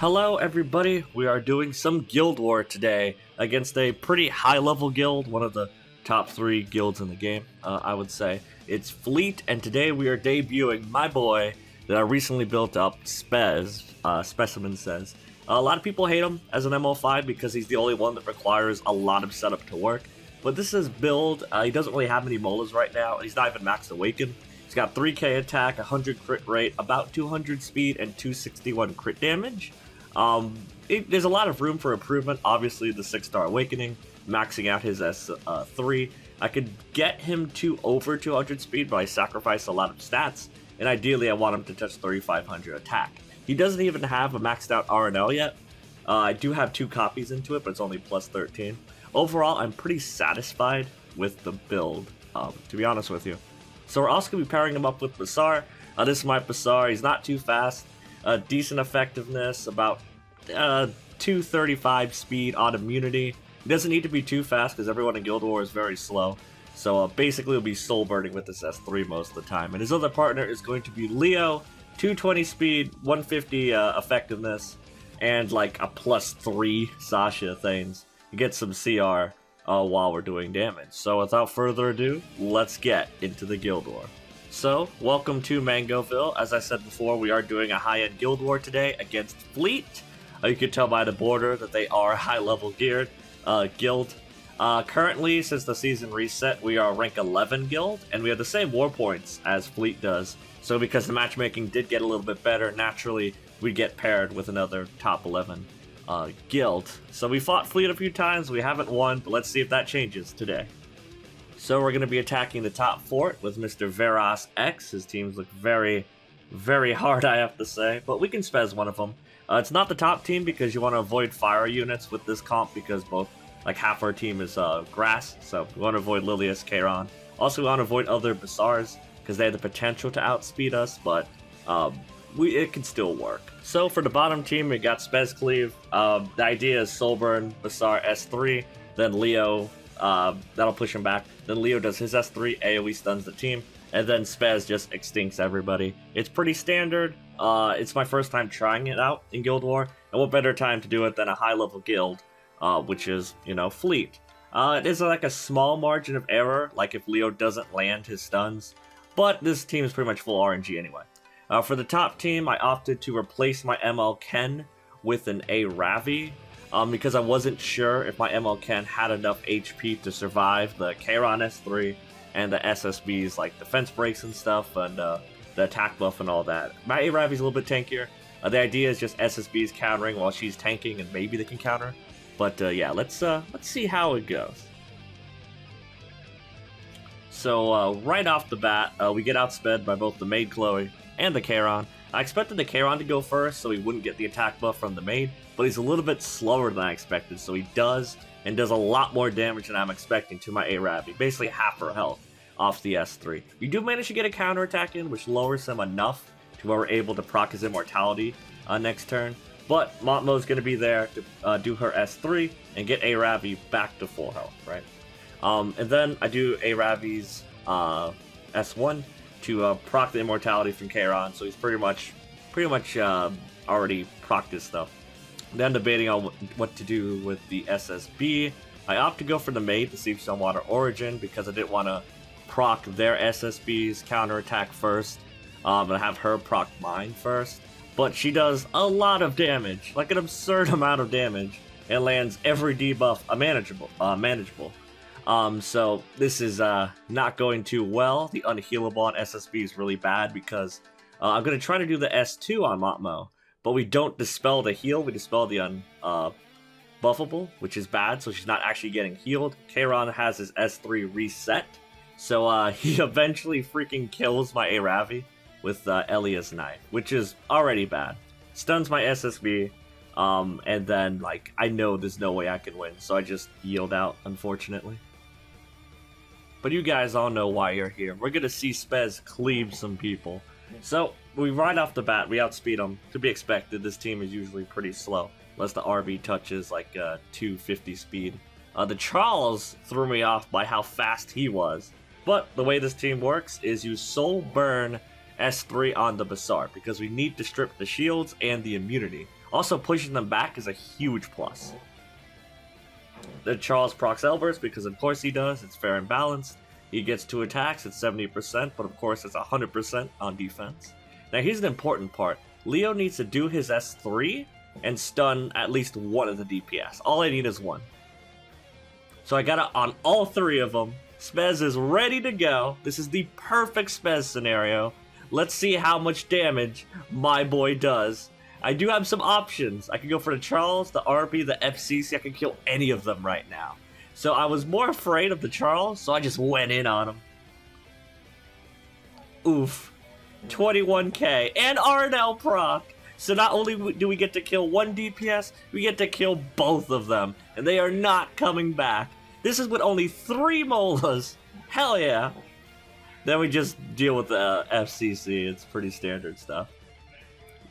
Hello everybody, we are doing some Guild War today against a pretty high level guild, one of the top 3 guilds in the game, I would say. It's Fleet, and today we are debuting my boy that I recently built up, Spez, Specimen says. A lot of people hate him as an MO5 because he's the only one that requires a lot of setup to work. But this is build, he doesn't really have many molas right now, he's not even maxed awaken. He's got 3k attack, 100 crit rate, about 200 speed, and 261 crit damage. There's a lot of room for improvement. Obviously, the 6-star awakening, maxing out his S3. I could get him to over 200 speed, but I sacrifice a lot of stats, and ideally I want him to touch 3500 attack. He doesn't even have a maxed out RNL yet. I do have 2 copies into it, but it's only plus 13. Overall, I'm pretty satisfied with the build, to be honest with you. So we're also going to be pairing him up with Basar. This is my Basar. He's not too fast. Decent effectiveness, about 235 speed on immunity. He doesn't need to be too fast because everyone in Guild War is very slow. So basically he'll be soul burning with this S3 most of the time. And his other partner is going to be Leo, 220 speed, 150 effectiveness, and like a plus 3 Sasha things. You get some CR while we're doing damage. So without further ado, let's get into the Guild War. So, welcome to Mangoville. As I said before, we are doing a high-end Guild War today against Fleet. You can tell by the border that they are a high-level geared guild. Currently, since the season reset, we are rank 11 guild, and we have the same war points as Fleet does. So because the matchmaking did get a little bit better, naturally, we get paired with another top 11 guild. So we fought Fleet a few times, we haven't won, but let's see if that changes today. So we're going to be attacking the top fort with Mr. Veras X. His teams look very, very hard, I have to say, but we can spez one of them. It's not the top team because you want to avoid fire units with this comp because both, like half our team is grass, so we want to avoid Lilius, Kairon. Also, we want to avoid other Basars because they have the potential to outspeed us, but it can still work. So for the bottom team, we got Spez Cleave. The idea is Soulburn, Basar S3, then Leo. That'll push him back. Then Leo does his S3, AoE stuns the team, and then Spez just extincts everybody. It's pretty standard. It's my first time trying it out in Guild War, and what better time to do it than a high-level guild, which is, you know, Fleet. It is like a small margin of error, like if Leo doesn't land his stuns, but this team is pretty much full RNG anyway. For the top team, I opted to replace my ML Ken with an A Ravi. Because I wasn't sure if my ML Ken had enough HP to survive the Kairon S3 and the SSB's like defense breaks and stuff, and the attack buff and all that. My A-Ravi's a little bit tankier. The idea is just SSB's countering while she's tanking, and maybe they can counter. But yeah, let's see how it goes. So right off the bat, we get outsped by both the Maid Chloe and the Kairon. I expected the Kairon to go first so he wouldn't get the attack buff from the Maid, but he's a little bit slower than I expected, so he does a lot more damage than I'm expecting to my A-Ravi, basically half her health off the S3. We do manage to get a counterattack in, which lowers him enough to where we're able to proc his immortality next turn, but Montmo's going to be there to do her S3 and get A-Ravi back to full health, right? And then I do A-Ravi's S1 to proc the immortality from Kairon, so he's pretty much already procced his stuff. Then debating on what to do with the SSB. I opt to go for the Maid to see if she'll water Origin because I didn't want to proc their SSB's counterattack first, and have her proc mine first. But she does a lot of damage, like an absurd amount of damage, and lands every debuff manageable. So this is not going too well. The unhealable on SSB is really bad because I'm going to try to do the S2 on Montmo, but we don't dispel the heal, we dispel the unbuffable, which is bad, so she's not actually getting healed. Kairon has his S3 reset, so he eventually freaking kills my A-Ravi with Elia's knife, which is already bad. Stuns my SSB, and then like I know there's no way I can win, so I just yield out, unfortunately. But you guys all know why you're here. We're gonna see Spez cleave some people. So, right off the bat, we outspeed them. To be expected, this team is usually pretty slow, unless the RB touches like 250 speed. The Charles threw me off by how fast he was, but the way this team works is you soul burn S3 on the Basar, because we need to strip the shields and the immunity. Also, pushing them back is a huge plus. Then Charles procs Elburst because of course he does, it's fair and balanced. He gets 2 attacks, it's 70%, but of course it's 100% on defense. Now here's an important part. Leo needs to do his S3 and stun at least one of the DPS. All I need is one. So I got it on all 3 of them. Spez is ready to go. This is the perfect Spez scenario. Let's see how much damage my boy does. I do have some options. I can go for the Charles, the RB, the FCC. I can kill any of them right now. So I was more afraid of the Charles, so I just went in on him. Oof. 21k. And Arnell proc. So not only do we get to kill one DPS, we get to kill both of them. And they are not coming back. This is with only 3 Molas. Hell yeah. Then we just deal with the FCC. It's pretty standard stuff.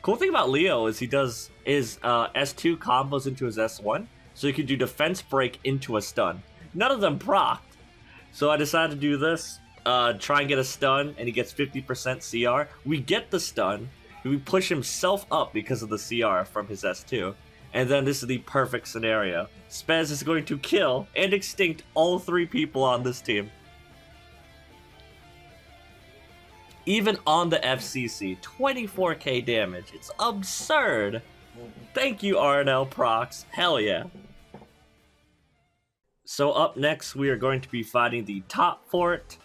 Cool thing about Leo is he does his S2 combos into his S1. So you can do defense break into a stun. None of them procced. So I decided to do this. Try and get a stun, and he gets 50% CR. We get the stun. We push himself up because of the CR from his S2. And then this is the perfect scenario. Spez is going to kill and extinct all 3 people on this team. Even on the FCC, 24k damage. It's absurd. Thank you, Arnell procs. Hell yeah. So up next, we are going to be fighting the top fort.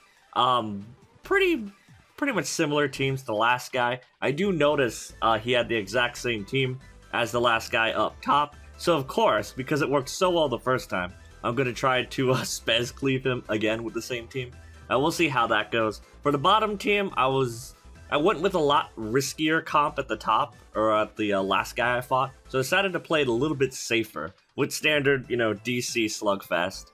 Pretty much similar teams to the last guy. I do notice he had the exact same team as the last guy up top. So of course, because it worked so well the first time, I'm going to try to Spez Cleave him again with the same team. We'll see how that goes. For the bottom team, I went with a lot riskier comp at the top, or at the last guy I fought. So I decided to play it a little bit safer with standard, DC slugfest.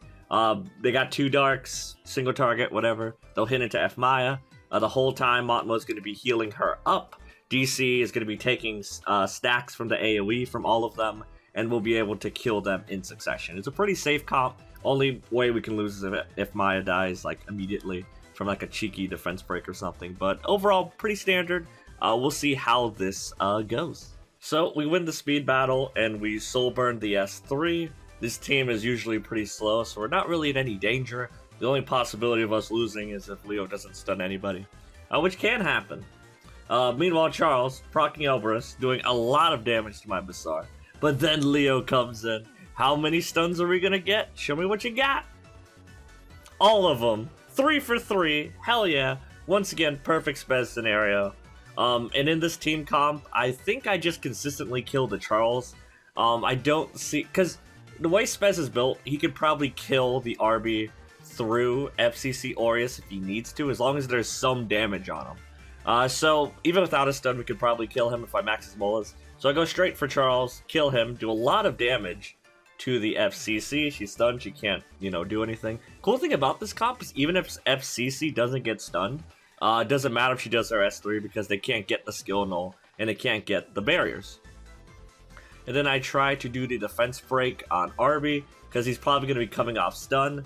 They got 2 darks, single target, whatever. They'll hit into F Maya. The whole time, Matmo's going to be healing her up. DC is going to be taking stacks from the AoE from all of them, and we'll be able to kill them in succession. It's a pretty safe comp. Only way we can lose is if Maya dies like immediately from like a cheeky defense break or something. But overall, pretty standard. We'll see how this goes. So we win the speed battle and we soul burn the S3. This team is usually pretty slow, so we're not really in any danger. The only possibility of us losing is if Leo doesn't stun anybody, which can happen. Meanwhile, Charles, proccing Elburst, doing a lot of damage to my Bazaar. But then Leo comes in. How many stuns are we gonna get? Show me what you got. All of them. 3 for 3. Hell yeah. Once again, perfect Spez scenario. And in this team comp, I think I just consistently kill the Charles. I don't see... Because the way Spez is built, he could probably kill the RB through FCC Aureus if he needs to, as long as there's some damage on him. So even without a stun, we could probably kill him if I max his Molas. So I go straight for Charles, kill him, do a lot of damage to the FCC. She's stunned, she can't, do anything. Cool thing about this comp is even if FCC doesn't get stunned, it doesn't matter if she does her S3 because they can't get the skill null and they can't get the barriers. And then I try to do the defense break on RB because he's probably going to be coming off stun.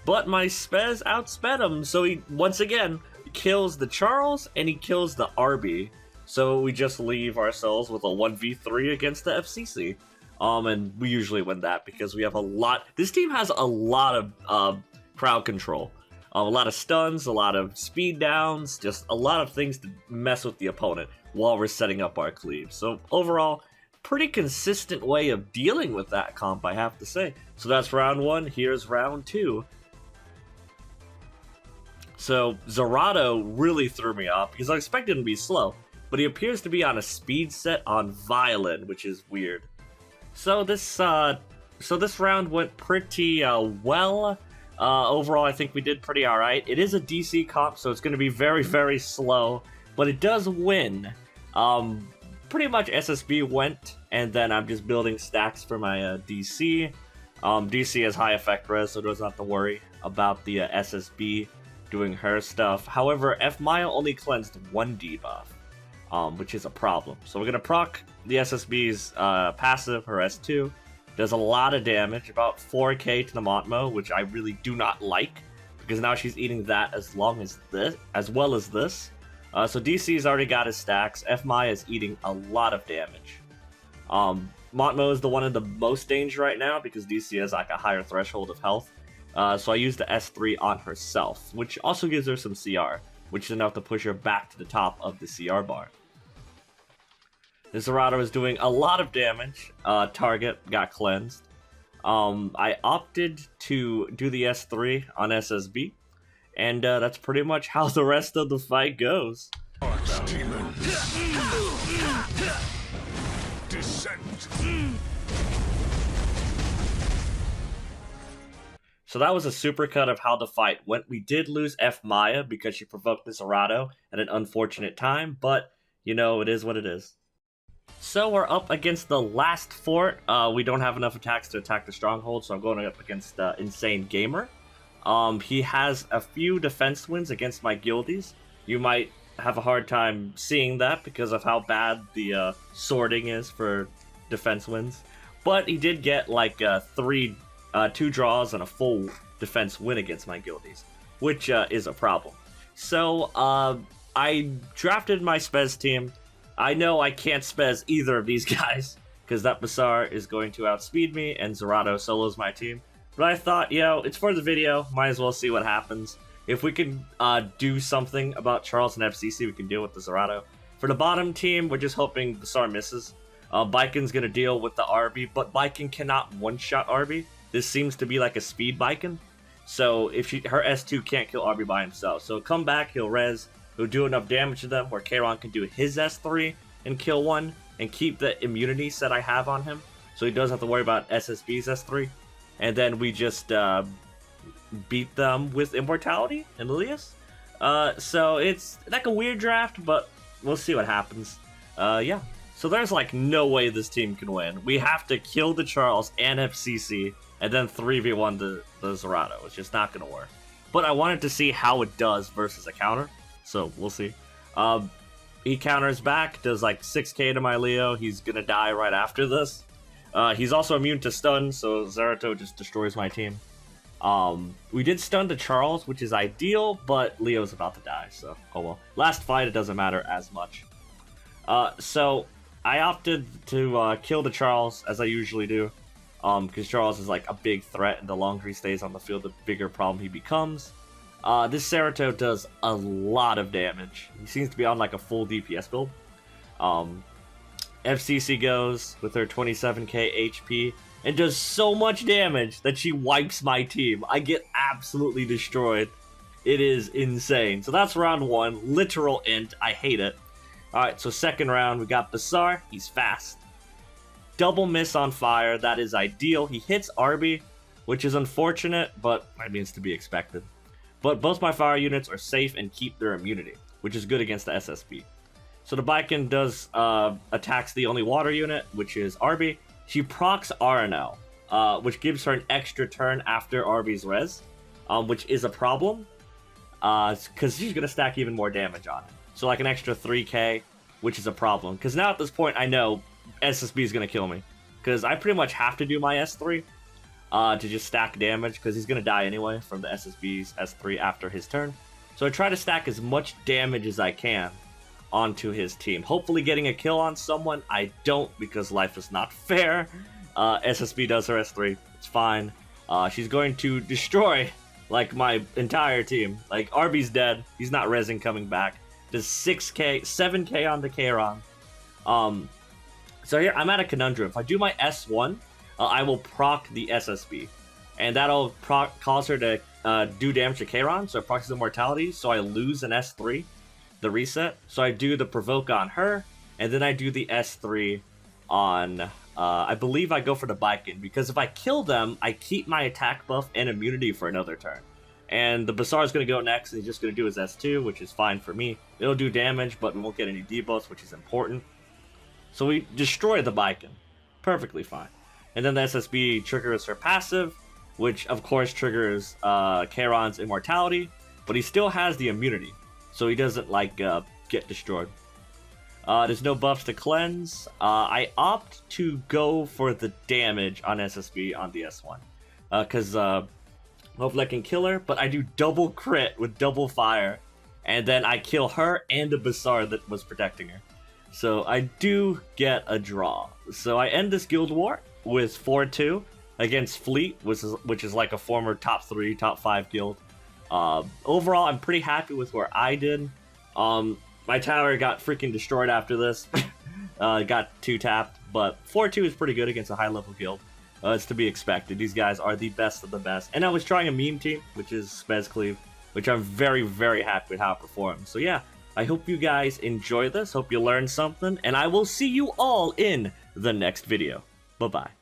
But my Spez outsped him, so he, once again, kills the Charles and he kills the RB. So we just leave ourselves with a 1v3 against the FCC. And we usually win that because we have a lot... This team has a lot of crowd control. A lot of stuns, a lot of speed downs, just a lot of things to mess with the opponent while we're setting up our cleave. So overall, pretty consistent way of dealing with that comp, I have to say. So that's round 1, here's round 2. So Zerato really threw me off because I expected him to be slow, but he appears to be on a speed set on Violin, which is weird. So this round went pretty well. Overall, I think we did pretty alright. It is a DC comp, so it's going to be very, very slow, but it does win. Pretty much SSB went, and then I'm just building stacks for my DC. DC has high effect res, so doesn't have to worry about the SSB doing her stuff. However, F Maya only cleansed 1 debuff. Which is a problem. So we're going to proc the SSB's passive, her S2. Does a lot of damage, about 4k to the Matmo, which I really do not like, because now she's eating that as well as this. So DC's already got his stacks. F Maya is eating a lot of damage. Montmo is the one in the most danger right now because DC has like a higher threshold of health. So I used the S3 on herself, which also gives her some CR, which is enough to push her back to the top of the CR bar. The Zerato is doing a lot of damage. Target got cleansed. I opted to do the S3 on SSB, and that's pretty much how the rest of the fight goes. So that was a supercut of how the fight went. We did lose F Maya because she provoked the Zerato at an unfortunate time, but, you know, it is what it is. So we're up against the last fort. We don't have enough attacks to attack the stronghold, so I'm going up against Insane Gamer. He has a few defense wins against my guildies. You might have a hard time seeing that because of how bad the sorting is for defense wins. But he did get like 2 draws and a full defense win against my guildies, which is a problem. So I drafted my Spez team. I know I can't Spez either of these guys because that Bazaar is going to outspeed me and Zerato solos my team. But I thought, it's for the video, might as well see what happens. If we can do something about Charles and FCC, we can deal with the Zerato. For the bottom team, we're just hoping Bazaar misses. Biken's going to deal with the RB, but Biken cannot one-shot RB. This seems to be like a speed Biken. So if her S2 can't kill RB by himself. So come back, he'll res, he'll do enough damage to them where Kayron can do his S3 and kill one and keep the immunity set I have on him. So he doesn't have to worry about SSB's S3. And then we just beat them with Immortality and Lilius. So it's like a weird draft, but we'll see what happens. Yeah. So there's like no way this team can win. We have to kill the Charles and FCC and then 3v1 the Zerato. It's just not going to work. But I wanted to see how it does versus a counter. So we'll see. He counters back, does like 6k to my Leo. He's going to die right after this. He's also immune to stun, so Zerato just destroys my team. We did stun the Charles, which is ideal, but Leo's about to die, so oh well. Last fight, it doesn't matter as much. So I opted to kill the Charles, as I usually do, because Charles is like a big threat, and the longer he stays on the field, the bigger problem he becomes. This Zerato does a lot of damage. He seems to be on like a full DPS build. FCC goes with her 27k HP and does so much damage that she wipes my team. I get absolutely destroyed. It is insane. So that's round 1. Literal int. I hate it. Alright, so second round, we got Bazaar. He's fast. Double miss on fire. That is ideal. He hits RB, which is unfortunate, but that means to be expected. But both my fire units are safe and keep their immunity, which is good against the SSB. So the Biken does attacks the only water unit, which is RB. She procs RNL, which gives her an extra turn after RB's res, which is a problem, because she's going to stack even more damage on it. So like an extra 3k, which is a problem. Because now at this point, I know SSB is going to kill me. Because I pretty much have to do my S3 to just stack damage, because he's going to die anyway from the SSB's S3 after his turn. So I try to stack as much damage as I can onto his team. Hopefully getting a kill on someone. I don't, because life is not fair. SSB does her S3. It's fine. She's going to destroy like my entire team. Like RB's dead. He's not rezzing coming back. Does 6k, 7k on the Kayron. So here I'm at a conundrum. If I do my S1, I will proc the SSB. And that'll cause her to do damage to Kayron. So it procs Immortality. So I lose an S3. The reset. So I do the provoke on her, and then I do the S3 on, I believe I go for the Biken, because if I kill them, I keep my attack buff and immunity for another turn. And the Bazaar is going to go next, and he's just going to do his S2, which is fine for me. It'll do damage, but we won't get any debuffs, which is important. So we destroy the Biken. Perfectly fine. And then the SSB triggers her passive, which of course triggers Kayron's Immortality, but he still has the immunity. So he doesn't, like, get destroyed. There's no buffs to cleanse. I opt to go for the damage on SSB on the S1. Because hopefully I can kill her. But I do double crit with double fire. and then I kill her and the Bazaar that was protecting her. So I do get a draw. So I end this guild war with 4-2 against Fleet, which is like a former top 3, top 5 guild. Overall, I'm pretty happy with where I did. My tower got freaking destroyed after this. Got 2-tapped, but 4-2 is pretty good against a high-level guild. It's to be expected. These guys are the best of the best. And I was trying a meme team, which is Spez Cleave, which I'm very, very happy with how it performed. So yeah, I hope you guys enjoy this. Hope you learned something. And I will see you all in the next video. Bye-bye.